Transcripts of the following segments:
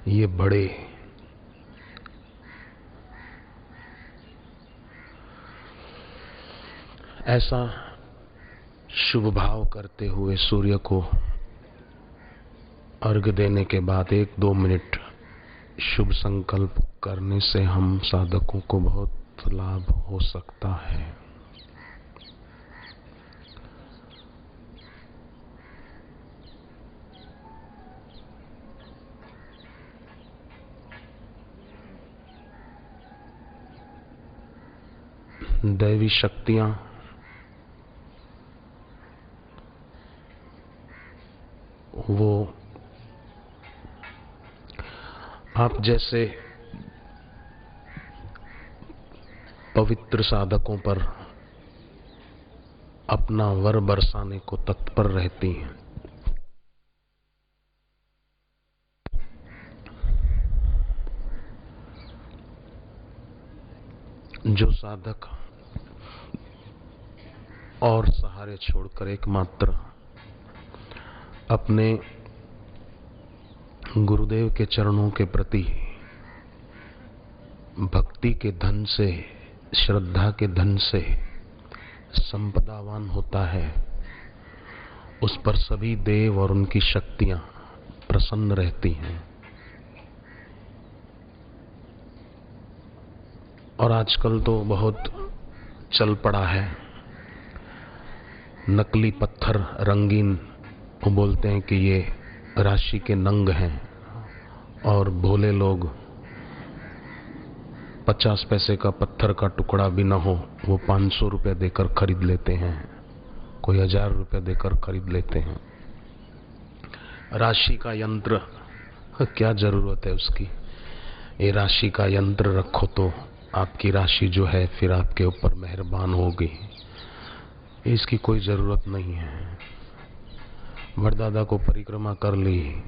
ये बड़े ऐसा शुभ भाव करते हुए सूर्य को अर्घ्य देने के बाद 1-2 मिनट शुभ संकल्प करने से हम साधकों को बहुत लाभ हो सकता है। दैवी शक्तियां वो आप जैसे पवित्र साधकों पर अपना वर बरसाने को तत्पर रहती हैं। जो साधक और सहारे छोड़कर एकमात्र अपने गुरुदेव के चरणों के प्रति भक्ति के धन से, श्रद्धा के धन से संपदावान होता है, उस पर सभी देव और उनकी शक्तियां प्रसन्न रहती हैं। और आजकल तो बहुत चल पड़ा है नकली पत्थर, रंगीन, वो बोलते हैं कि ये राशि के नंग हैं, और भोले लोग 50 पैसे का पत्थर का टुकड़ा भी न हो वो 500 रुपए देकर खरीद लेते हैं, कोई 1000 रुपए देकर खरीद लेते हैं। राशि का यंत्र, क्या जरूरत है उसकी? ये राशि का यंत्र रखो तो आपकी राशि जो है फिर आपके ऊपर मेहरबान होगी। इसकी कोई जरूरत नहीं है। वरदादा को परिक्रमा कर ली,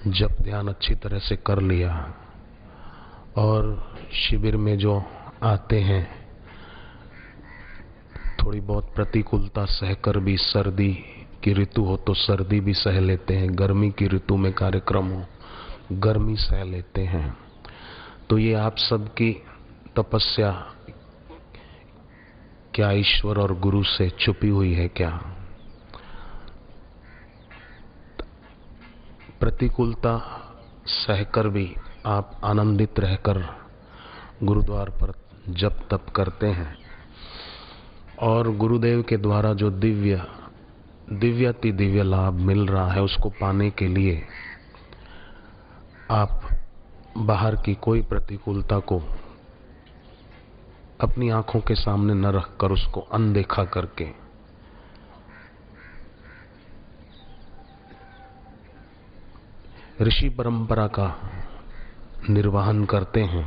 जप ध्यान अच्छी तरह से कर लिया, और शिविर में जो आते हैं थोड़ी बहुत प्रतिकूलता सहकर भी, सर्दी की ऋतु हो तो सर्दी भी सह लेते हैं, गर्मी की ऋतु में कार्यक्रम हो गर्मी सह लेते हैं। तो ये आप सबकी तपस्या क्या ईश्वर और गुरु से छुपी हुई है क्या? प्रतिकूलता सहकर भी आप आनंदित रहकर गुरुद्वार पर जप तप करते हैं, और गुरुदेव के द्वारा जो दिव्याति दिव्य लाभ मिल रहा है उसको पाने के लिए आप बाहर की कोई प्रतिकूलता को अपनी आंखों के सामने न रखकर उसको अनदेखा करके ऋषि परंपरा का निर्वहन करते हैं।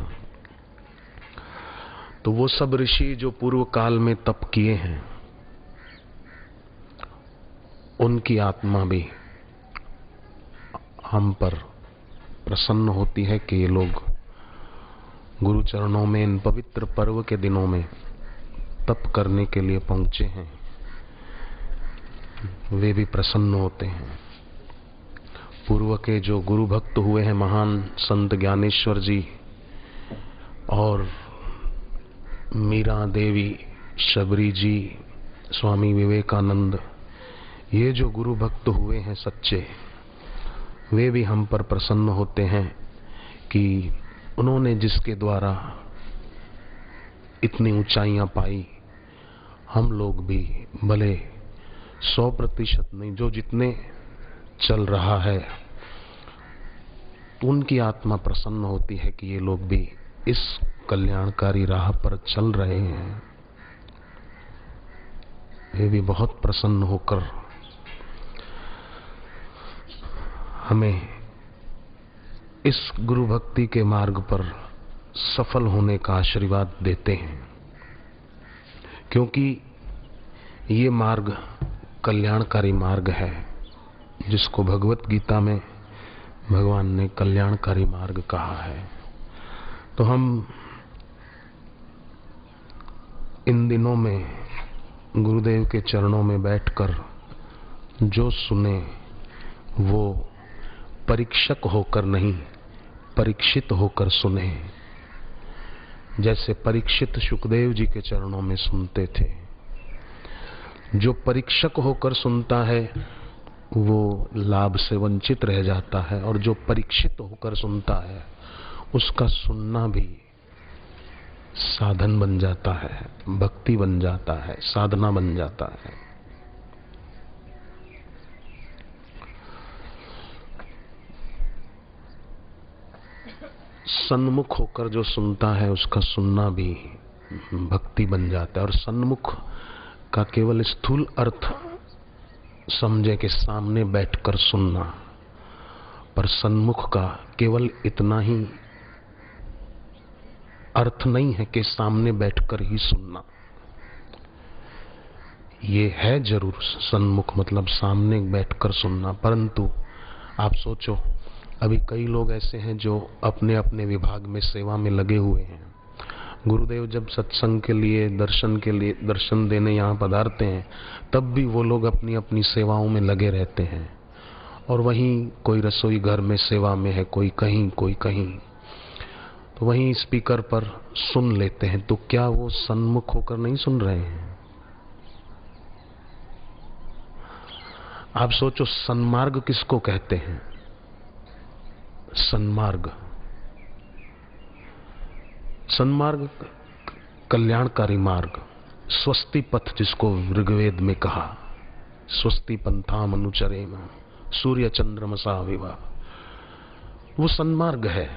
तो वो सब ऋषि जो पूर्व काल में तप किए हैं, उनकी आत्मा भी हम पर प्रसन्न होती है कि ये लोग गुरु चरणों में इन पवित्र पर्व के दिनों में तप करने के लिए पहुंचे हैं। वे भी प्रसन्न होते हैं। पूर्व के जो गुरु भक्त हुए हैं, महान संत ज्ञानेश्वर जी और मीरा देवी, शबरी जी, स्वामी विवेकानंद, ये जो गुरु भक्त हुए हैं सच्चे, वे भी हम पर प्रसन्न होते हैं कि उन्होंने जिसके द्वारा इतनी ऊंचाइयां पाई, हम लोग भी भले 100% नहीं, जो जितने चल रहा है, उनकी आत्मा प्रसन्न होती है कि ये लोग भी इस कल्याणकारी राह पर चल रहे हैं। वे भी बहुत प्रसन्न होकर हमें इस गुरु भक्ति के मार्ग पर सफल होने का आशीर्वाद देते हैं, क्योंकि ये मार्ग कल्याणकारी मार्ग है, जिसको भगवत गीता में भगवान ने कल्याणकारी मार्ग कहा है। तो हम इन दिनों में गुरुदेव के चरणों में बैठकर जो सुने वो परीक्षक होकर नहीं, परीक्षित होकर सुने। जैसे परीक्षित सुखदेव जी के चरणों में सुनते थे। जो परीक्षक होकर सुनता है वो लाभ से वंचित रह जाता है, और जो परीक्षित होकर सुनता है उसका सुनना भी साधन बन जाता है, भक्ति बन जाता है, साधना बन जाता है। सन्मुख होकर जो सुनता है उसका सुनना भी भक्ति बन जाता है। और सन्मुख का केवल स्थूल अर्थ समझे कि सामने बैठकर सुनना, पर सन्मुख का केवल इतना ही अर्थ नहीं है कि सामने बैठकर ही सुनना। ये है जरूर सन्मुख मतलब सामने बैठकर सुनना, परंतु आप सोचो अभी कई लोग ऐसे हैं जो अपने अपने विभाग में सेवा में लगे हुए हैं। गुरुदेव जब सत्संग के लिए दर्शन देने यहाँ पधारते हैं तब भी वो लोग अपनी अपनी सेवाओं में लगे रहते हैं, और वहीं कोई रसोई घर में सेवा में है, कोई कहीं कोई कहीं, तो वहीं स्पीकर पर सुन लेते हैं। तो क्या वो सन्मुख होकर नहीं सुन रहे हैं? आप सोचो सन्मार्ग किसको कहते हैं? सन्मार्ग, सन्मार्ग कल्याणकारी मार्ग, स्वस्ति पथ जिसको ऋग्वेद में कहा, स्वस्ति पंथाम अनुचरेम सूर्य चंद्रमसा विवा, वो सन्मार्ग है।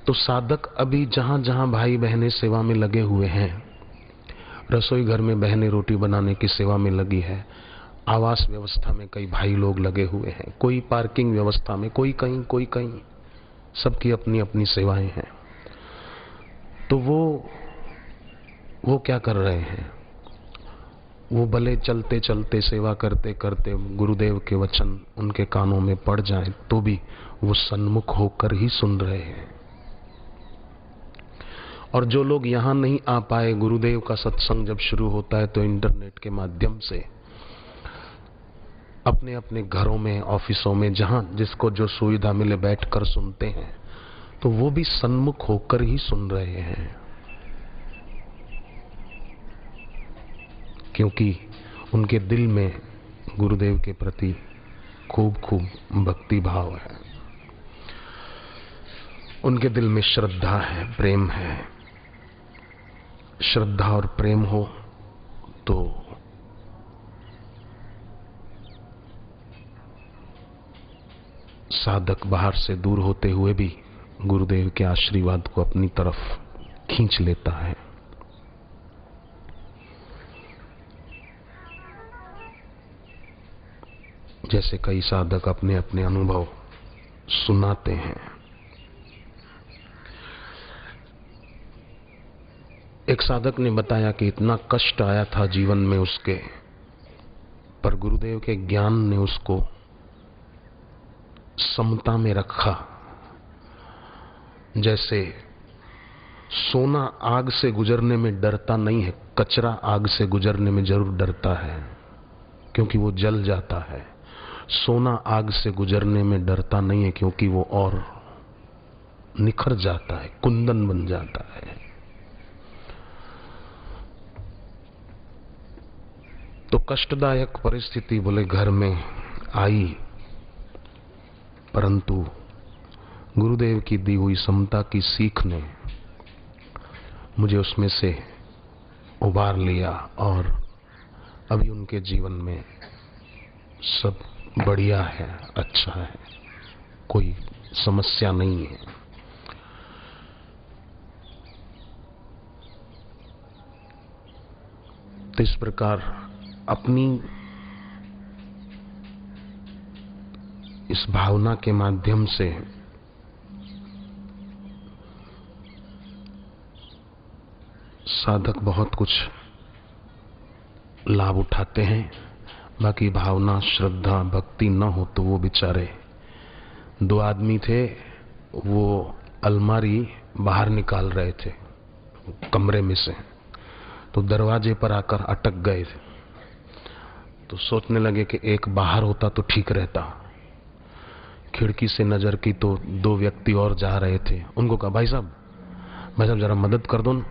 तो साधक अभी जहां जहां भाई बहनें सेवा में लगे हुए हैं, रसोई घर में बहनें रोटी बनाने की सेवा में लगी है, आवास व्यवस्था में कई भाई लोग लगे हुए हैं, कोई पार्किंग व्यवस्था में, कोई कहीं कोई कहीं, सबकी अपनी अपनी सेवाएं हैं। तो वो क्या कर रहे हैं? वो भले चलते चलते सेवा करते करते गुरुदेव के वचन उनके कानों में पड़ जाएं तो भी वो सन्मुख होकर ही सुन रहे हैं। और जो लोग यहाँ नहीं आ पाए, गुरुदेव का सत्संग जब शुरू होता है तो इंटरनेट के माध्यम से अपने अपने घरों में, ऑफिसों में, जहां जिसको जो सुविधा मिले बैठकर सुनते हैं, तो वो भी सन्मुख होकर ही सुन रहे हैं, क्योंकि उनके दिल में गुरुदेव के प्रति खूब खूब भक्ति भाव है, उनके दिल में श्रद्धा है, प्रेम है। श्रद्धा और प्रेम हो तो साधक बाहर से दूर होते हुए भी गुरुदेव के आशीर्वाद को अपनी तरफ खींच लेता है। जैसे कई साधक अपने अपने अनुभव सुनाते हैं। एक साधक ने बताया कि इतना कष्ट आया था जीवन में उसके, पर गुरुदेव के ज्ञान ने उसको समता में रखा। जैसे सोना आग से गुजरने में डरता नहीं है, कचरा आग से गुजरने में जरूर डरता है क्योंकि वो जल जाता है। सोना आग से गुजरने में डरता नहीं है क्योंकि वो और निखर जाता है, कुंदन बन जाता है। तो कष्टदायक परिस्थिति बोले घर में आई, परंतु गुरुदेव की दी हुई समता की सीख ने मुझे उसमें से उबार लिया, और अभी उनके जीवन में सब बढ़िया है, अच्छा है, कोई समस्या नहीं है। तो इस प्रकार अपनी इस भावना के माध्यम से साधक बहुत कुछ लाभ उठाते हैं। बाकी भावना, श्रद्धा, भक्ति न हो तो वो बेचारे, दो आदमी थे, वो अलमारी बाहर निकाल रहे थे कमरे में से, तो दरवाजे पर आकर अटक गए थे। तो सोचने लगे कि एक बाहर होता तो ठीक रहता, खिड़की से नजर की तो दो व्यक्ति और जा रहे थे। उनको कहा, भाई साहब जरा मदद कर दो ना,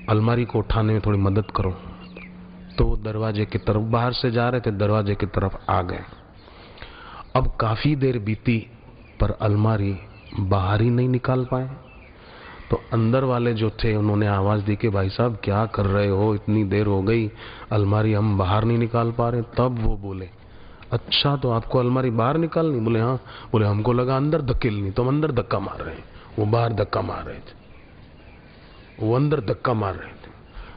अलमारी को उठाने में थोड़ी मदद करो। तो वो दरवाजे की तरफ, बाहर से जा रहे थे, दरवाजे की तरफ आ गए। अब काफी देर बीती पर अलमारी बाहर ही नहीं निकाल पाए। तो अंदर वाले जो थे उन्होंने आवाज दी कि भाई साहब क्या कर रहे हो, इतनी देर हो गई, अलमारी हम बाहर नहीं निकाल पा रहे। तब वो बोले, अच्छा तो आपको अलमारी बाहर निकालनी? बोले हाँ। बोले हमको लगा अंदर धकेलनी, तो हम अंदर धक्का मार रहे हैं। वो बाहर धक्का मार रहे थे, वो अंदर धक्का मार रहे थे।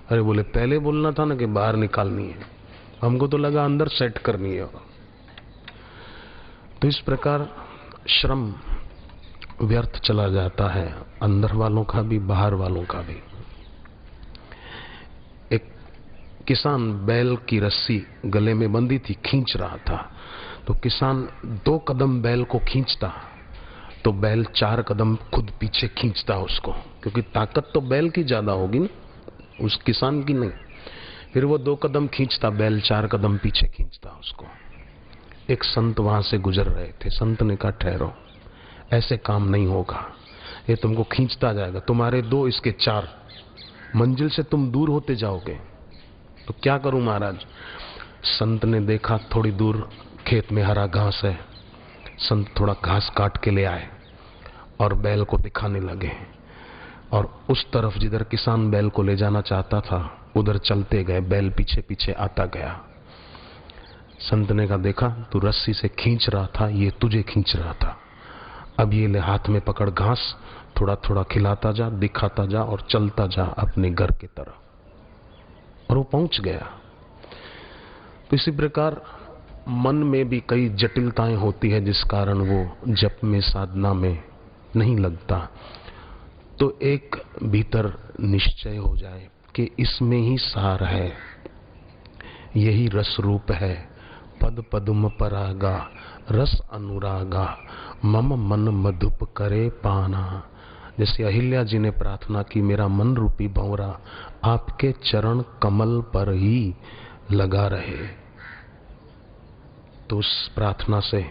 अरे बोले पहले बोलना था ना कि बाहर निकालनी है, हमको तो लगा अंदर सेट करनी है। तो इस प्रकार श्रम व्यर्थ चला जाता है, अंदर वालों का भी बाहर वालों का भी। एक किसान बैल की रस्सी गले में बंधी थी, खींच रहा था। तो किसान 2 कदम बैल को खींचता तो बैल 4 कदम खुद पीछे खींचता उसको, क्योंकि ताकत तो बैल की ज्यादा होगी ना, उस किसान की नहीं। फिर वो 2 कदम खींचता, बैल 4 कदम पीछे खींचता उसको। एक संत वहां से गुजर रहे थे। संत ने कहा, ठहरो, ऐसे काम नहीं होगा, ये तुमको खींचता जाएगा, तुम्हारे 2 इसके 4, मंजिल से तुम दूर होते जाओगे। तो क्या करूं महाराज? संत ने देखा थोड़ी दूर खेत में हरा घास है। संत थोड़ा घास काट के ले आए और बैल को दिखाने लगे, और उस तरफ जिधर किसान बैल को ले जाना चाहता था उधर चलते गए। बैल पीछे पीछे आता गया। संत ने कहा, देखा तू रस्सी से खींच रहा था, ये तुझे खींच रहा था। अब ये ले हाथ में पकड़ घास, थोड़ा थोड़ा खिलाता जा, दिखाता जा और चलता जा अपने घर की तरफ। और वो पहुंच गया। तो इसी प्रकार मन में भी कई जटिलताएं होती है जिस कारण वो जप में, साधना में नहीं लगता। तो एक भीतर निश्चय हो जाए कि इसमें ही सार है, यही रस रूप है। पद पदुम परागा रस अनुरागा, मम मन मधुप करे पाना। जैसे अहिल्या जी ने प्रार्थना की, मेरा मन रूपी भंवरा आपके चरण कमल पर ही लगा रहे। तो उस प्रार्थना से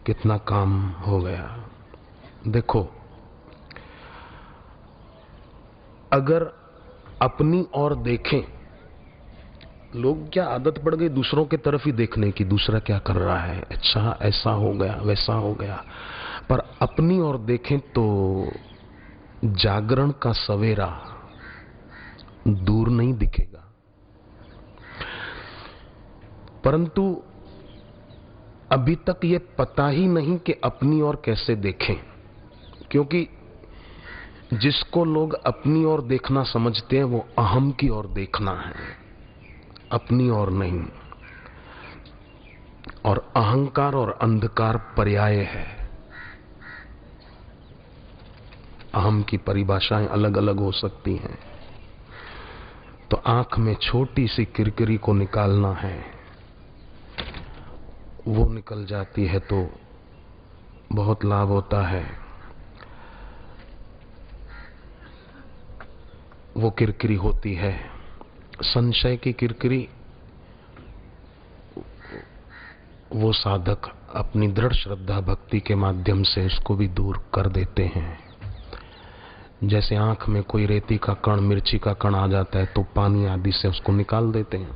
कितना काम हो गया। देखो, अगर अपनी ओर देखें, लोग क्या आदत पड़ गई दूसरों के तरफ ही देखने की, दूसरा क्या कर रहा है, अच्छा ऐसा हो गया वैसा हो गया। पर अपनी ओर देखें तो जागरण का सवेरा दूर नहीं दिखेगा, परंतु अभी तक ये पता ही नहीं कि अपनी ओर कैसे देखें। क्योंकि जिसको लोग अपनी ओर देखना समझते हैं वो अहम की ओर देखना है, अपनी ओर नहीं। और अहंकार और अंधकार पर्याय है। अहम की परिभाषाएं अलग अलग हो सकती हैं। तो आंख में छोटी सी किरकिरी को निकालना है, वो निकल जाती है तो बहुत लाभ होता है। वो किरकिरी होती है संशय की किरकिरी। वो साधक अपनी दृढ़ श्रद्धा भक्ति के माध्यम से उसको भी दूर कर देते हैं। जैसे आंख में कोई रेती का कण, मिर्ची का कण आ जाता है तो पानी आदि से उसको निकाल देते हैं।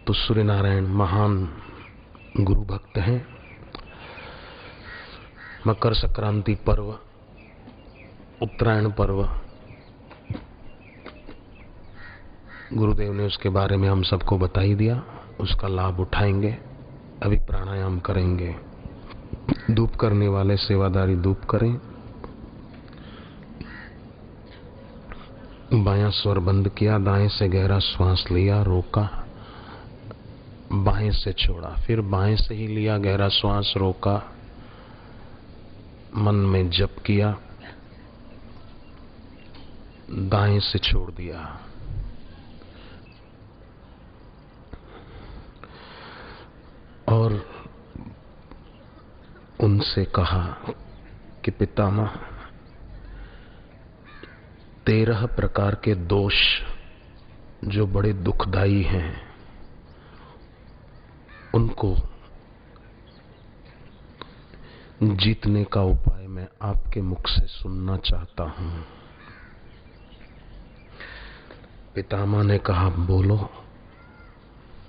तो सूर्य नारायण महान गुरु भक्त हैं। मकर संक्रांति पर्व, उत्तरायण पर्व, गुरुदेव ने उसके बारे में हम सबको बता ही दिया, उसका लाभ उठाएंगे। अभी प्राणायाम करेंगे। धूप करने वाले सेवादारी धूप करें। बायां स्वर बंद किया, दाएं से गहरा श्वास लिया, रोका, बाएं से छोड़ा, फिर बाएं से ही लिया गहरा श्वास, रोका, मन में जप किया, दाएं से छोड़ दिया। और उनसे कहा कि पितामह 13 प्रकार के दोष जो बड़े दुखदाई हैं, उनको जीतने का उपाय मैं आपके मुख से सुनना चाहता हूं। पितामह ने कहा, बोलो।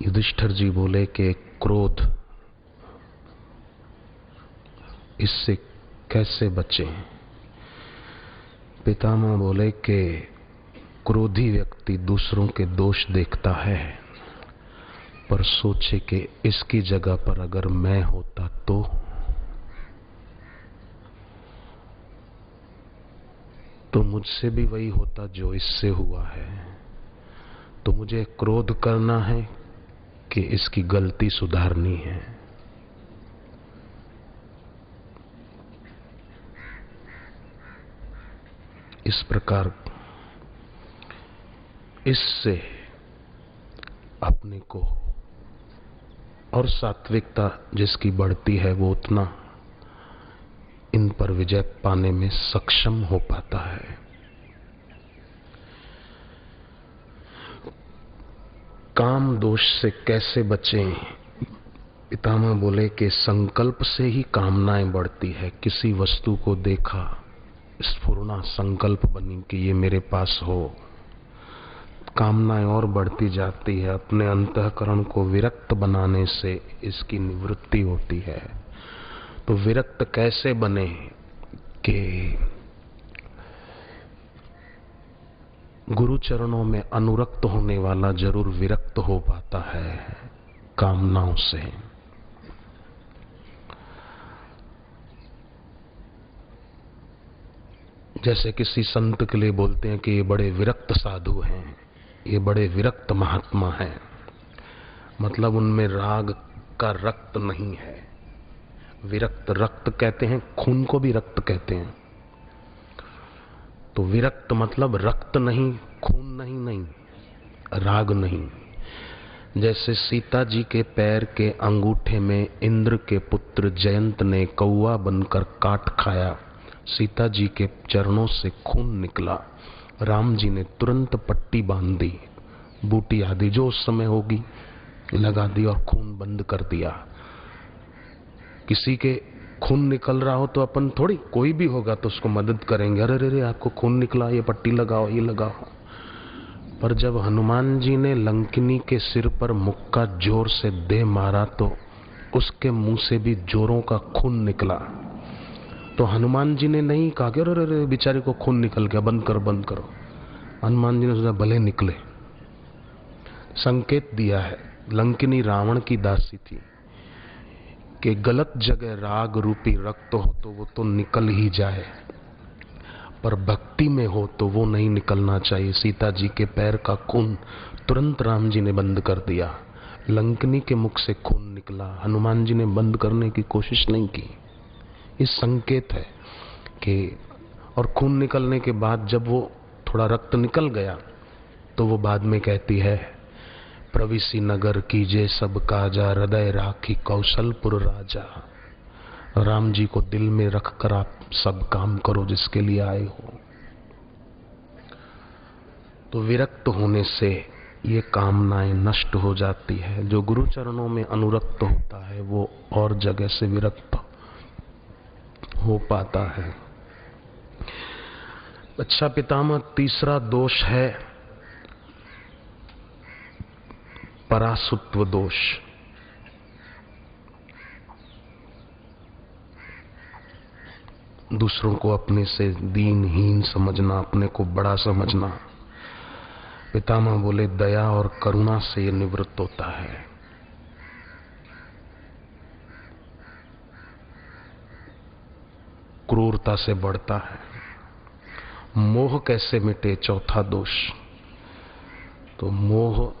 युधिष्ठिर जी बोले कि क्रोध, इससे कैसे बचें? पितामह बोले कि क्रोधी व्यक्ति दूसरों के दोष देखता है, पर सोचे कि इसकी जगह पर अगर मैं होता तो मुझसे भी वही होता जो इससे हुआ है। तो मुझे क्रोध करना है कि इसकी गलती सुधारनी है। इस प्रकार इससे अपने को और सात्विकता जिसकी बढ़ती है वो उतना इन पर विजय पाने में सक्षम हो पाता है। काम दोष से कैसे बचें? पितामह बोले कि संकल्प से ही कामनाएं बढ़ती है। किसी वस्तु को देखा, स्फुरना संकल्प बनी कि ये मेरे पास हो, कामनाएं और बढ़ती जाती है। अपने अंतःकरण को विरक्त बनाने से इसकी निवृत्ति होती है। तो विरक्त कैसे बने? कि गुरु चरणों में अनुरक्त होने वाला जरूर विरक्त हो पाता है कामनाओं से। जैसे किसी संत के लिए बोलते हैं कि ये बड़े विरक्त साधु हैं, ये बड़े विरक्त महात्मा हैं, मतलब उनमें राग का रक्त नहीं है। विरक्त, रक्त कहते हैं, खून को भी रक्त कहते हैं। तो विरक्त मतलब रक्त नहीं, खून नहीं, राग नहीं। जैसे सीता जी के पैर के अंगूठे में इंद्र के पुत्र जयंत ने कौवा बनकर काट खाया, सीता जी के चरणों से खून निकला, राम जी ने तुरंत पट्टी बांध दी, बूटी आदि जो उस समय होगी लगा दी और खून बंद कर दिया। किसी के खून निकल रहा हो तो अपन थोड़ी, कोई भी होगा तो उसको मदद करेंगे, अरे रे आपको खून निकला, ये पट्टी लगाओ, ये लगाओ। पर जब हनुमान जी ने लंकिनी के सिर पर मुक्का जोर से दे मारा तो उसके मुंह से भी जोरों का खून निकला। तो हनुमान जी ने नहीं कहा कि अरे बेचारे को खून निकल गया, बंद करो। हनुमान जी ने सोचा भले निकले। संकेत दिया है। लंकिनी रावण की दासी थी कि गलत जगह राग रूपी रक्त हो तो वो तो निकल ही जाए, पर भक्ति में हो तो वो नहीं निकलना चाहिए। सीता जी के पैर का खून तुरंत राम जी ने बंद कर दिया। लंकिनी के मुख से खून निकला, हनुमान जी ने बंद करने की कोशिश नहीं की। इस संकेत है कि, और खून निकलने के बाद जब वो थोड़ा रक्त निकल गया तो वो बाद में कहती है, प्रविसी नगर कीजे सब काजा, हृदय राखी कौशलपुर राजा। राम जी को दिल में रखकर आप सब काम करो जिसके लिए आए हो। तो विरक्त होने से ये कामनाएं नष्ट हो जाती है। जो गुरु चरणों में अनुरक्त होता है वो और जगह से विरक्त हो पाता है। अच्छा पितामह, तीसरा दोष है परासुत्व दोष। दूसरों को अपने से दीनहीन समझना, अपने को बड़ा समझना। पितामह बोले दया और करुणा से ये निवृत्त होता है। क्रूरता से बढ़ता है। मोह कैसे मिटे? चौथा दोष। तो मोह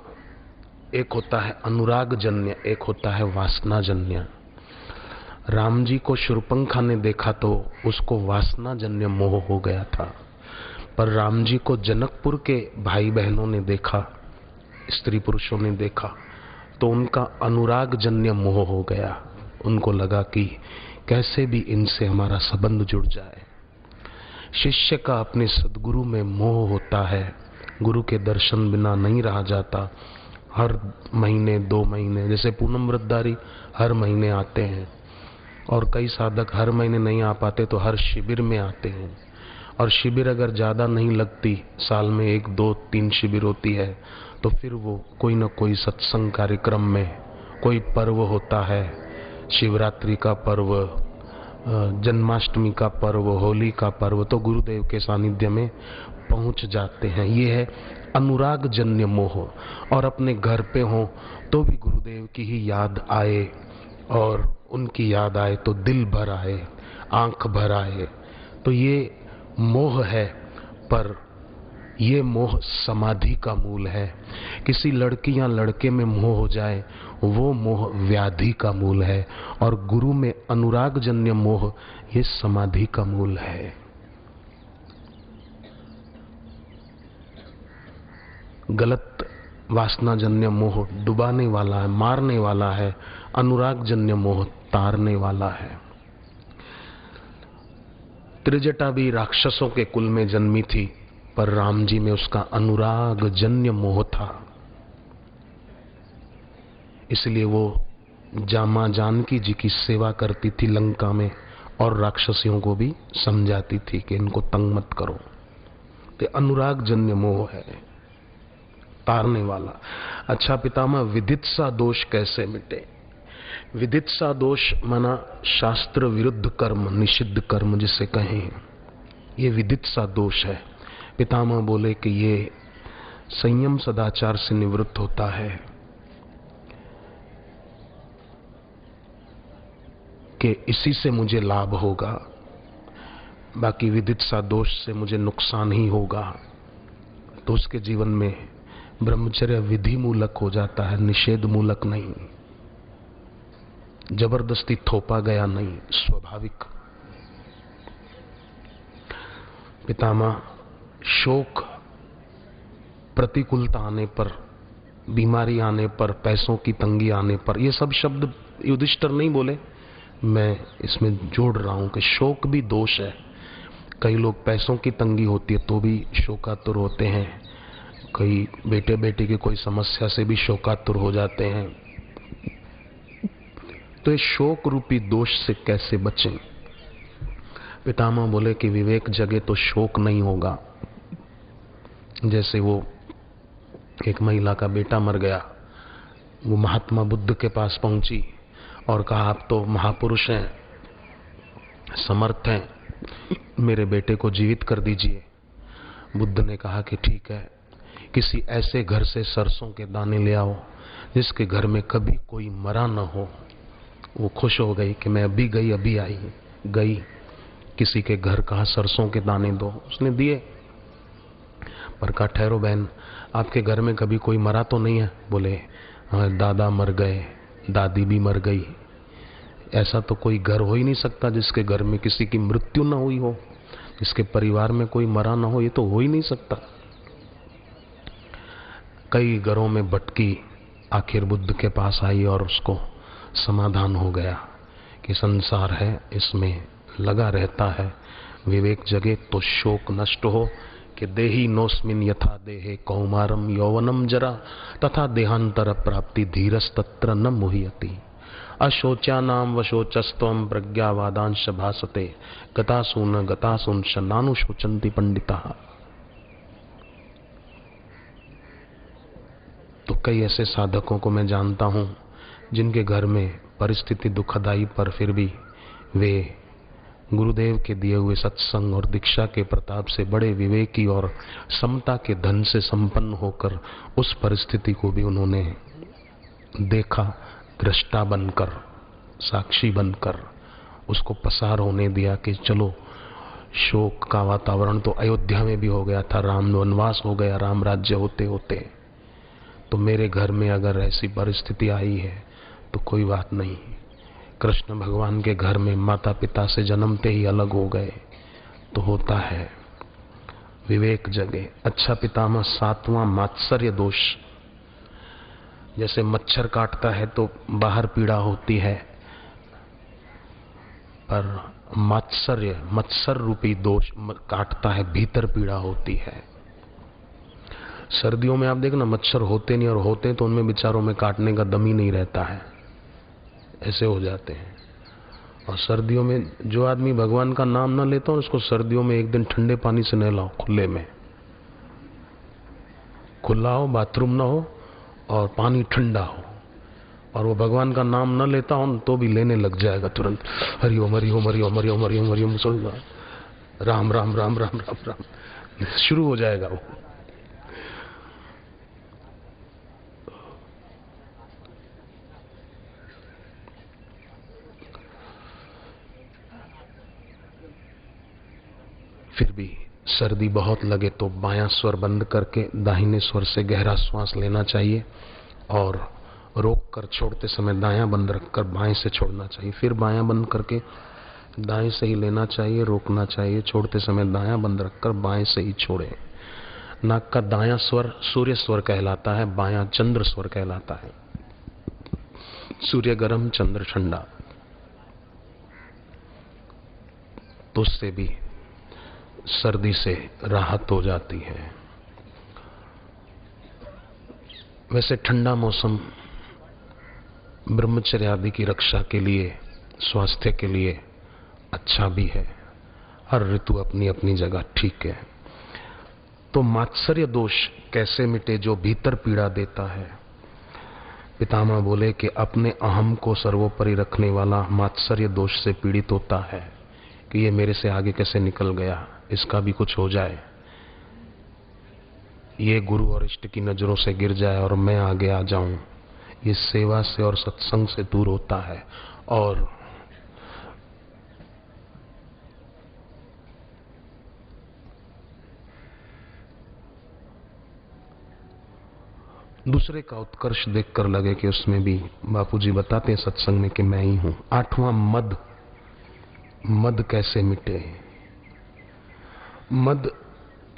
एक होता है अनुराग जन्य, एक होता है वासना जन्य। राम जी को शूर्पणखा ने देखा तो उसको वासना जन्य मोह हो गया था, पर राम जी को जनकपुर के भाई बहनों ने देखा, स्त्री पुरुषों ने देखा तो उनका अनुराग जन्य मोह हो गया। उनको लगा कि कैसे भी इनसे हमारा संबंध जुड़ जाए। शिष्य का अपने सद्गुरु में मोह होता है, गुरु के दर्शन बिना नहीं रहा जाता। हर महीने 2 महीने, जैसे पूनम व्रतधारी हर महीने आते हैं, और कई साधक हर महीने नहीं आ पाते तो हर शिविर में आते हैं। और शिविर अगर ज़्यादा नहीं लगती, साल में 1, 2, 3 शिविर होती है, तो फिर वो कोई न कोई सत्संग कार्यक्रम में, कोई पर्व होता है, शिवरात्रि का पर्व, जन्माष्टमी का पर्व, होली का पर्व, तो गुरुदेव के सानिध्य में पहुंच जाते हैं। ये है अनुराग जन्य मोह। और अपने घर पे हो तो भी गुरुदेव की ही याद आए, और उनकी याद आए तो दिल भर आए, आंख भर आए, तो ये मोह है। पर ये मोह समाधि का मूल है। किसी लड़की या लड़के में मोह हो जाए, वो मोह व्याधि का मूल है। और गुरु में अनुराग जन्य मोह, ये समाधि का मूल है। गलत वासना जन्य मोह डुबाने वाला है, मारने वाला है। अनुराग जन्य मोह तारने वाला है। त्रिजटा भी राक्षसों के कुल में जन्मी थी, पर राम जी में उसका अनुराग जन्य मोह था। इसलिए वो जामा जानकी जी की सेवा करती थी लंका में, और राक्षसियों को भी समझाती थी कि इनको तंग मत करो। तो अनुराग जन्य मोह है, तारने वाला। अच्छा पितामह, विदित्सा दोष कैसे मिटे? विदित्सा दोष माना शास्त्र विरुद्ध कर्म, निषिद्ध कर्म जिसे कहें, ये विदित्सा दोष है। पितामह बोले कि ये संयम सदाचार से निवृत्त होता है, कि इसी से मुझे लाभ होगा, बाकी विदित्सा दोष से मुझे नुकसान ही होगा। तो उसके जीवन में ब्रह्मचर्य विधि मूलक हो जाता है, निषेध मूलक नहीं, जबरदस्ती थोपा गया नहीं, स्वाभाविक। पितामह, शोक, प्रतिकूलता आने पर, बीमारी आने पर, पैसों की तंगी आने पर, ये सब शब्द युधिष्ठिर नहीं बोले, मैं इसमें जोड़ रहा हूं कि शोक भी दोष है। कई लोग पैसों की तंगी होती है तो भी शोकातुर होते हैं, कई बेटे बेटी की कोई समस्या से भी शोकातुर हो जाते हैं। तो ये शोक रूपी दोष से कैसे बचें? पितामह बोले कि विवेक जगे तो शोक नहीं होगा। जैसे वो एक महिला का बेटा मर गया, वो महात्मा बुद्ध के पास पहुंची और कहा, आप तो महापुरुष हैं, समर्थ हैं, मेरे बेटे को जीवित कर दीजिए। बुद्ध ने कहा कि ठीक है, किसी ऐसे घर से सरसों के दाने ले आओ जिसके घर में कभी कोई मरा न हो। वो खुश हो गई कि मैं अभी गई अभी आई। गई, किसी के घर कहा सरसों के दाने दो, उसने दिए। पर कहा, ठहरो बहन, आपके घर में कभी कोई मरा तो नहीं है? बोले, हाँ, दादा मर गए, दादी भी मर गई। ऐसा तो कोई घर हो ही नहीं सकता जिसके घर में किसी की मृत्यु न हुई हो, जिसके परिवार में कोई मरा ना हो, ये तो हो ही नहीं सकता। कई घरों में भटकी, आखिर बुद्ध के पास आई और उसको समाधान हो गया कि संसार है, इसमें लगा रहता है, विवेक जगे तो शोक नष्ट हो। कि देही नोस्मिन यथा देहे कौमारम यौवनम जरा तथा देहांतर प्राप्ति धीरस तत्र न मुह्यति। अशोच्यानाम वशोचस्त्वम प्रज्ञावादांश भासते गतासून गतासूंश नानुशोचन्ति पंडिता। तो कई ऐसे साधकों को मैं जानता हूं जिनके घर में परिस्थिति दुखदाई, पर फिर भी वे गुरुदेव के दिए हुए सत्संग और दीक्षा के प्रताप से बड़े विवेकी और समता के धन से संपन्न होकर उस परिस्थिति को भी उन्होंने देखा, दृष्टा बनकर, साक्षी बनकर उसको पसार होने दिया कि चलो, शोक का वातावरण तो अयोध्या में भी हो गया था, राम वनवास हो गया, राम राज्य होते होते, तो मेरे घर में अगर ऐसी परिस्थिति आई है तो कोई बात नहीं। कृष्ण भगवान के घर में माता पिता से जन्मते ही अलग हो गए तो होता है, विवेक जगे। अच्छा पितामह, 7वां मात्सर्य दोष। जैसे मच्छर काटता है तो बाहर पीड़ा होती है, पर मत्सर रूपी दोष काटता है, भीतर पीड़ा होती है। सर्दियों में आप देखना मच्छर होते नहीं, और होते तो उनमें बेचारों में काटने का दम ही नहीं रहता है, ऐसे हो जाते हैं। और सर्दियों में जो आदमी भगवान का नाम ना लेता हो, उसको सर्दियों में एक दिन ठंडे पानी से नहलाओ, खुले में, खुला हो, बाथरूम ना हो और पानी ठंडा हो, और वो भगवान का नाम ना लेता हो तो भी लेने लग जाएगा तुरंत। हरिओम हरिओम हरिओम हरिओम हरिओम हरिओम, राम राम राम राम राम राम, शुरू हो जाएगा वो। फिर भी सर्दी बहुत लगे तो बायां स्वर बंद करके दाहिने स्वर से गहरा श्वास लेना चाहिए, और रोक कर छोड़ते समय दायां बंद रखकर बाएं से छोड़ना चाहिए। फिर बायां बंद करके दाएं से ही लेना चाहिए, रोकना चाहिए, छोड़ते समय दायां बंद रखकर बाएं से ही छोड़े। नाक का दायां स्वर सूर्य स्वर कहलाता है, बायां चंद्र स्वर कहलाता है। सूर्य गर्म, चंद्र ठंडा, तो उससे भी सर्दी से राहत हो जाती है। वैसे ठंडा मौसम ब्रह्मचर्य आदि की रक्षा के लिए, स्वास्थ्य के लिए अच्छा भी है। हर ऋतु अपनी अपनी जगह ठीक है। तो मात्सर्य दोष कैसे मिटे जो भीतर पीड़ा देता है? पितामह बोले कि अपने अहम को सर्वोपरि रखने वाला मात्सर्य दोष से पीड़ित होता है कि ये मेरे से आगे कैसे निकल गया, इसका भी कुछ हो जाए, ये गुरु और इष्ट की नजरों से गिर जाए और मैं आगे आ जाऊं। ये सेवा से और सत्संग से दूर होता है। और दूसरे का उत्कर्ष देखकर लगे कि उसमें भी, बापूजी बताते हैं सत्संग में कि मैं ही हूं। आठवां मद। मद कैसे मिटे? मद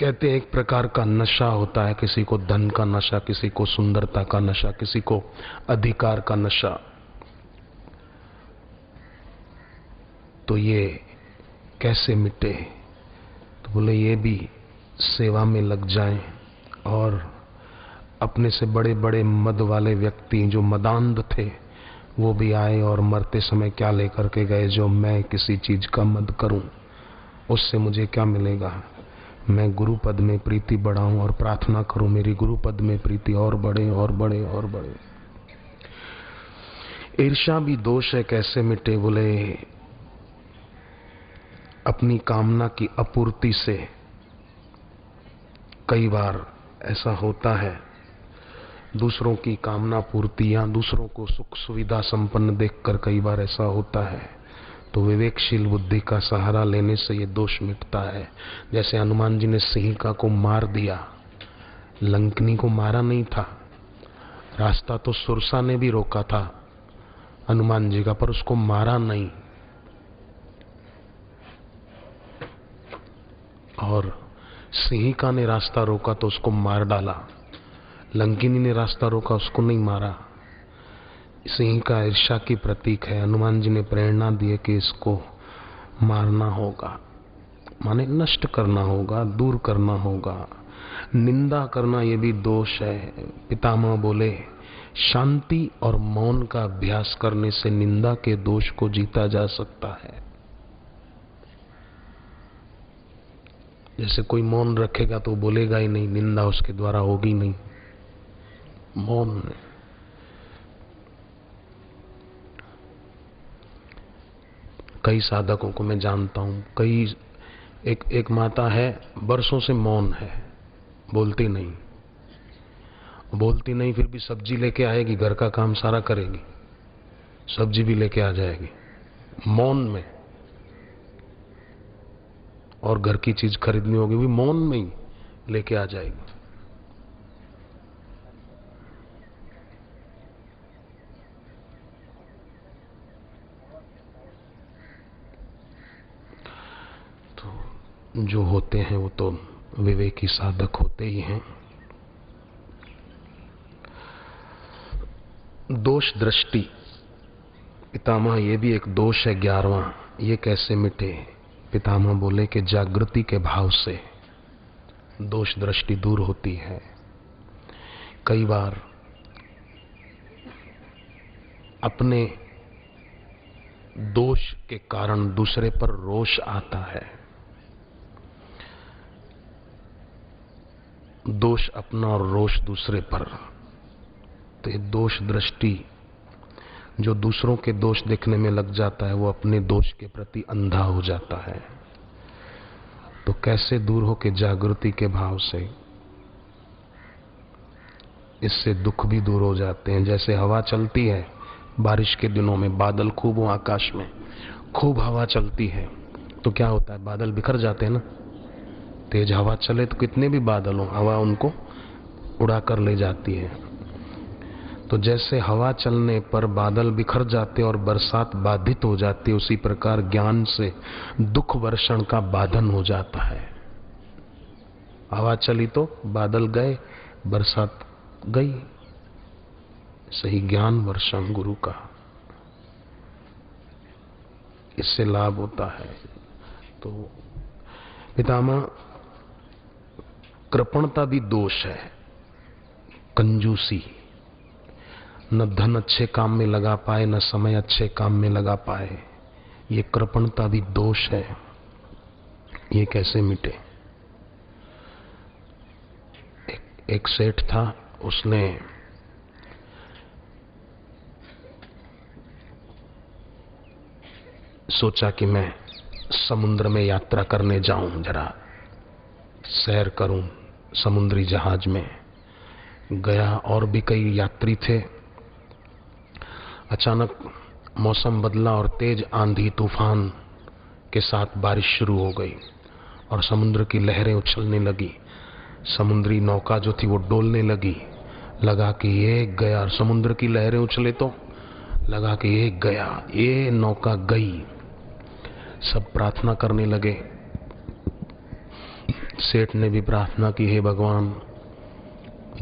कहते हैं एक प्रकार का नशा होता है, किसी को धन का नशा, किसी को सुंदरता का नशा, किसी को अधिकार का नशा। तो ये कैसे मिटे? तो बोले ये भी सेवा में लग जाएं, और अपने से बड़े बड़े मद वाले व्यक्ति जो मदांध थे वो भी आए और मरते समय क्या लेकर के गए, जो मैं किसी चीज का मद करूं उससे मुझे क्या मिलेगा। मैं गुरु पद में प्रीति बढ़ाऊं और प्रार्थना करूं मेरी गुरु पद में प्रीति और बढ़े और बढ़े और बढ़े। ईर्ष्या भी दोष है, कैसे मिटे? बोले अपनी कामना की अपूर्ति से कई बार ऐसा होता है, दूसरों की कामना पूर्ति या दूसरों को सुख सुविधा संपन्न देखकर कई बार ऐसा होता है, तो विवेकशील बुद्धि का सहारा लेने से ये दोष मिटता है। जैसे हनुमान जी ने सिंहिका को मार दिया, लंकनी को मारा नहीं था, रास्ता तो सुरसा ने भी रोका था हनुमान जी का, पर उसको मारा नहीं। और सिंहिका ने रास्ता रोका तो उसको मार डाला, लंकिनी ने रास्ता रोका, उसको नहीं मारा। सिंहिका ईर्ष्या की प्रतीक है। हनुमान जी ने प्रेरणा दी है कि इसको मारना होगा, माने नष्ट करना होगा, दूर करना होगा। निंदा करना ये भी दोष है। पितामह बोले शांति और मौन का अभ्यास करने से निंदा के दोष को जीता जा सकता है। जैसे कोई मौन रखेगा तो बोलेगा ही नहीं, निंदा उसके द्वारा होगी नहीं। मौन कई साधकों को मैं जानता हूं, कई एक माता है बरसों से मौन है, बोलती नहीं, फिर भी सब्जी लेके आएगी, घर का काम सारा करेगी, सब्जी भी लेके आ जाएगी मौन में, और घर की चीज खरीदनी होगी भी मौन में ही लेके आ जाएगी। तो जो होते हैं वो तो विवेकी साधक होते ही हैं। दोष दृष्टि, पितामह ये भी एक दोष है 11वां। ये कैसे मिटे? पितामह बोले कि जागृति के भाव से दोष दृष्टि दूर होती है। कई बार अपने दोष के कारण दूसरे पर रोष आता है। दोष अपना और रोष दूसरे पर। तो ये दोष दृष्टि, जो दूसरों के दोष देखने में लग जाता है, वो अपने दोष के प्रति अंधा हो जाता है। तो कैसे दूर हो के जागृति के भाव से, इससे दुख भी दूर हो जाते हैं। जैसे हवा चलती है बारिश के दिनों में, बादल खूब हो आकाश में, खूब हवा चलती है तो क्या होता है, बादल बिखर जाते हैं ना। तेज हवा चले तो कितने भी बादल हो, हवा उनको उड़ा कर ले जाती है। तो जैसे हवा चलने पर बादल बिखर जाते और बरसात बाधित हो जाती है, उसी प्रकार ज्ञान से दुख वर्षण का बाधन हो जाता है। हवा चली तो बादल गए, बरसात गई। सही ज्ञान वर्षण गुरु का, इससे लाभ होता है। तो पितामह, कृपणता भी दोष है, कंजूसी। न धन अच्छे काम में लगा पाए, न समय अच्छे काम में लगा पाए, ये कृपणता भी दोष है। ये कैसे मिटे? एक सेठ था, उसने सोचा कि मैं समुद्र में यात्रा करने जाऊं, जरा सैर करूं समुद्री जहाज में। गया, और भी कई यात्री थे। अचानक मौसम बदला और तेज आंधी तूफान के साथ बारिश शुरू हो गई और समुद्र की लहरें उछलने लगी। समुद्री नौका जो थी वो डोलने लगी। लगा कि ये गया, समुद्र की लहरें उछले तो लगा कि ये गया, ये नौका गई। सब प्रार्थना करने लगे। सेठ ने भी प्रार्थना की, हे भगवान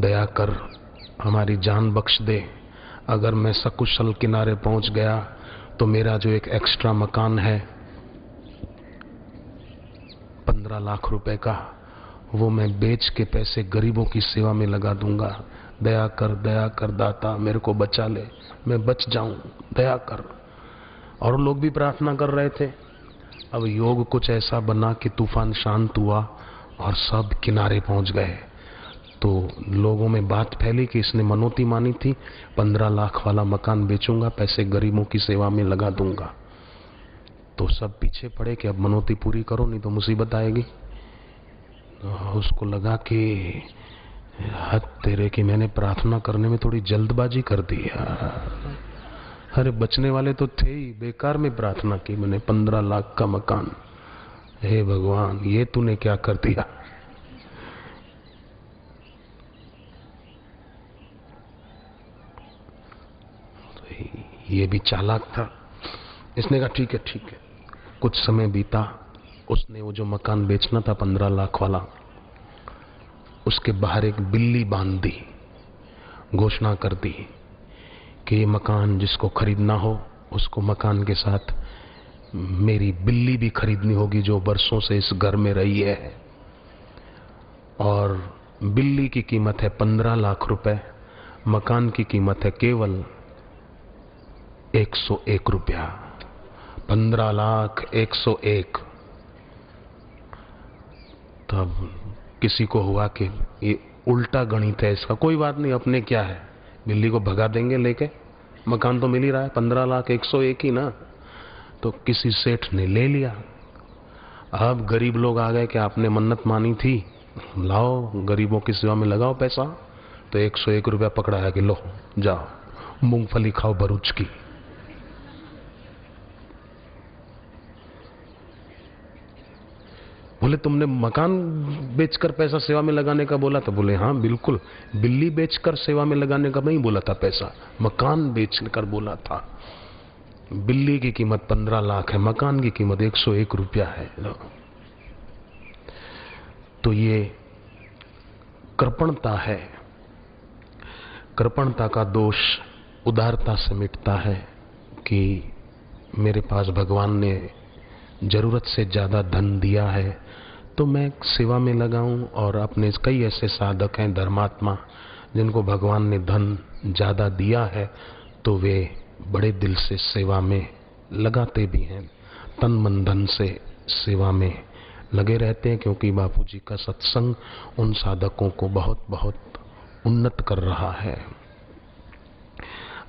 दया कर, हमारी जान बख्श दे। अगर मैं सकुशल किनारे पहुंच गया तो मेरा जो एक एक्स्ट्रा मकान है 15 लाख रुपए का, वो मैं बेच के पैसे गरीबों की सेवा में लगा दूंगा। दया कर दाता, मेरे को बचा ले, मैं बच जाऊं, दया कर। और लोग भी प्रार्थना कर रहे थे। अब योग कुछ ऐसा बना कि तूफान शांत हुआ और सब किनारे पहुंच गए। तो लोगों में बात फैली कि इसने मनोती मानी थी, 15 लाख वाला मकान बेचूंगा, पैसे गरीबों की सेवा में लगा दूंगा। तो सब पीछे पड़े कि अब मनोती पूरी करो, नहीं तो मुसीबत आएगी। तो उसको लगा कि हद तेरे की, मैंने प्रार्थना करने में थोड़ी जल्दबाजी कर दी। अरे बचने वाले तो थे ही, बेकार में प्रार्थना की मैंने। 15 लाख का मकान, हे भगवान ये तूने क्या कर दिया। ये भी चालाक था। इसने कहा ठीक है। कुछ समय बीता, उसने वो जो मकान बेचना था 15 लाख वाला, उसके बाहर एक बिल्ली बांध दी। घोषणा कर दी कि ये मकान जिसको खरीदना हो उसको मकान के साथ मेरी बिल्ली भी खरीदनी होगी, जो बरसों से इस घर में रही है। और बिल्ली की कीमत है 15 लाख रुपए, मकान की कीमत है केवल 101 रुपया। 15 लाख 101। तब किसी को हुआ कि ये उल्टा गणित है इसका। कोई बात नहीं, अपने क्या है, बिल्ली को भगा देंगे लेके, मकान तो मिल ही रहा है, 15 लाख 101 ही ना। तो किसी सेठ ने ले लिया। अब गरीब लोग आ गए कि आपने मन्नत मानी थी, लाओ गरीबों की सेवा में लगाओ पैसा। तो 101 रुपया पकड़ाया कि लो जाओ मूंगफली खाओ भरूच की। बोले तुमने मकान बेचकर पैसा सेवा में लगाने का बोला था? बोले हाँ बिल्कुल, बिल्ली बेचकर सेवा में लगाने का नहीं बोला था पैसा, मकान बेचकर बोला था। बिल्ली की कीमत 15 लाख है, मकान की कीमत 101 रुपया है। तो ये कृपणता है। कृपणता का दोष उदारता से मिटता है कि मेरे पास भगवान ने जरूरत से ज्यादा धन दिया है तो मैं सेवा में लगाऊं, और अपने कई ऐसे साधक हैं धर्मात्मा जिनको भगवान ने धन ज्यादा दिया है तो वे बड़े दिल से सेवा में लगाते भी हैं, तन मन धन से सेवा में लगे रहते हैं, क्योंकि बापूजी का सत्संग उन साधकों को बहुत बहुत उन्नत कर रहा है।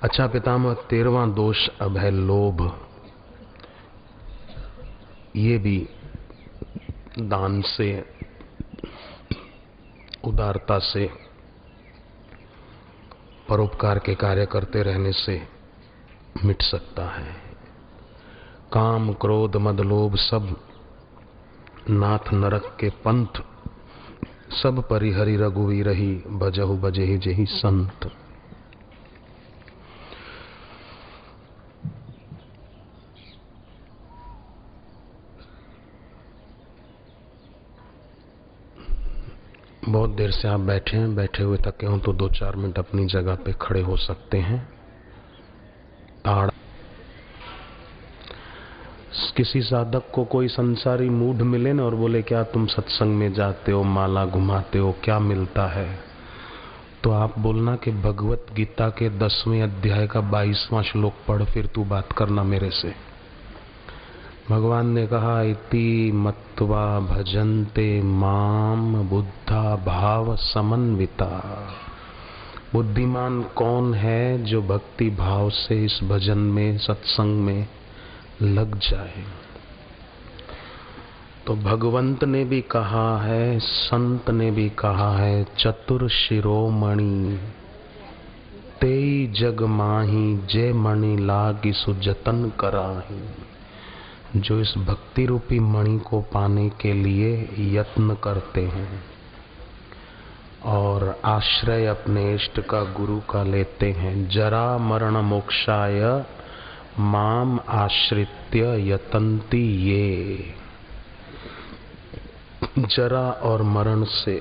अच्छा पितामह, 13वां दोष अब है लोभ। ये भी दान से, उदारता से, परोपकार के कार्य करते रहने से मिट सकता है। काम क्रोध मद लोभ सब नाथ नरक के पंथ, सब परिहरि रघुवीरहि भजहु भजेहि जेहि संत। बहुत देर से आप बैठे हैं, बैठे हुए थके हों तो 2-4 मिनट अपनी जगह पे खड़े हो सकते हैं। ताड़ किसी साधक को कोई संसारी मूड मिले ना और बोले क्या तुम सत्संग में जाते हो, माला घुमाते हो, क्या मिलता है, तो आप बोलना कि भगवत गीता के 10वें अध्याय का 22वां श्लोक पढ़, फिर तू बात करना मेरे से। भगवान ने कहा इति मत्वा भजन्ते माम बुद्धा भाव समन्विता। बुद्धिमान कौन है जो भक्ति भाव से इस भजन में, सत्संग में लग जाए। तो भगवंत ने भी कहा है, संत ने भी कहा है, चतुर शिरोमणि तेई जग माही, जय मणि लागी सुजतन कराही। जो इस भक्ति रूपी मणि को पाने के लिए यत्न करते हैं और आश्रय अपने इष्ट का, गुरु का लेते हैं, जरा मरण मोक्षाय माम आश्रित्य यतन्ति ये। जरा और मरण से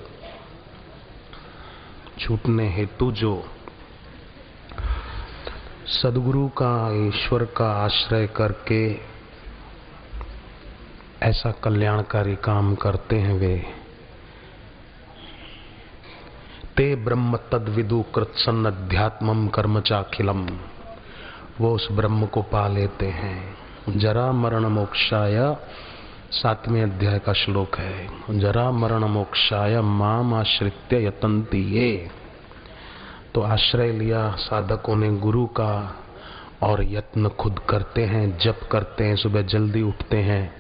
छूटने हेतु जो सद्गुरु का, ईश्वर का आश्रय करके ऐसा कल्याणकारी काम करते हैं, वे ते ब्रह्म तद विदु कृत्सन्न अध्यात्मम कर्म चाखिलम। वो उस ब्रह्म को पा लेते हैं। जरा मरण मोक्षाय 7वें अध्याय का श्लोक है। जरा मरण मोक्षाय माम आश्रित्य यतन्ति ये। तो आश्रय लिया साधकों ने गुरु का और यत्न खुद करते हैं, जप करते हैं, सुबह जल्दी उठते हैं,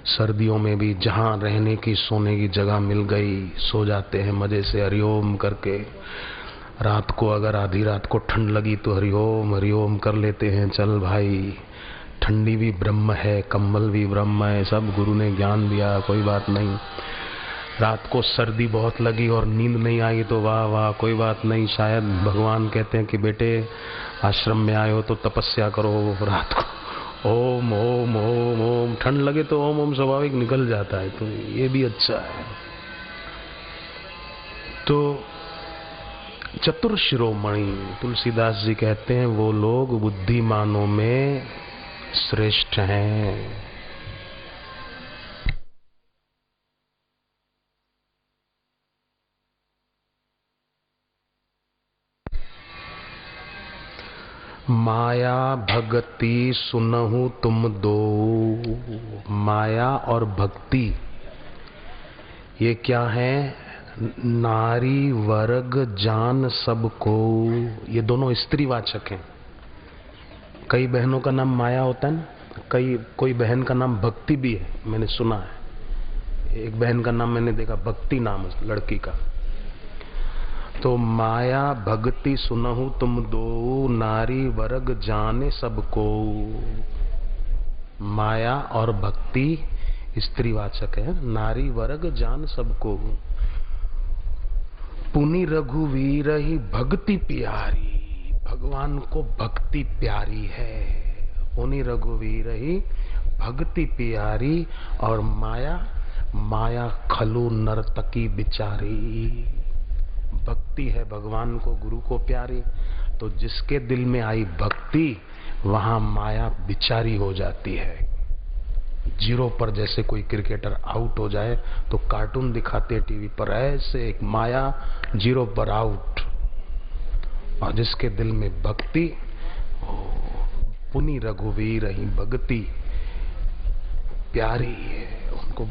सर्दियों में भी जहाँ रहने की, सोने की जगह मिल गई सो जाते हैं मजे से हरिओम करके। रात को अगर आधी रात को ठंड लगी तो हरिओम हरिओम कर लेते हैं। चल भाई, ठंडी भी ब्रह्म है, कंबल भी ब्रह्म है, सब गुरु ने ज्ञान दिया, कोई बात नहीं। रात को सर्दी बहुत लगी और नींद नहीं आई तो वाह वाह, कोई बात नहीं, शायद भगवान कहते हैं कि बेटे आश्रम में आए हो तो तपस्या करो। रात को ओम ओम ओम ओम, ठंड लगे तो ओम ओम स्वाभाविक निकल जाता है, तो ये भी अच्छा है। तो चतुर शिरोमणि तुलसीदास जी कहते हैं वो लोग बुद्धिमानों में श्रेष्ठ हैं। माया भक्ति सुनहु तुम दो। माया और भक्ति ये क्या है? नारी वर्ग जान सबको, ये दोनों स्त्रीवाचक हैं। कई बहनों का नाम माया होता है ना, कोई बहन का नाम भक्ति भी है, मैंने सुना है। एक बहन का नाम मैंने देखा भक्ति नाम लड़की का। तो माया भक्ति सुनहु तुम दो, नारी वर्ग जाने सबको। माया और भक्ति स्त्रीवाचक है, नारी वर्ग जान सबको। पुनि रघुवीर ही भक्ति प्यारी, भगवान को भक्ति प्यारी है। पुनि रघुवीर ही भक्ति प्यारी, और माया खलु नर्तकी बिचारी। भक्ति है भगवान को, गुरु को प्यारी, तो जिसके दिल में आई भक्ति वहां माया बिचारी हो जाती है। जीरो पर जैसे कोई क्रिकेटर आउट हो जाए तो कार्टून दिखाते टीवी पर, ऐसे एक माया जीरो पर आउट। और जिसके दिल में भक्ति, पुनि रघुवीर ही भक्ति प्यारी है उनको।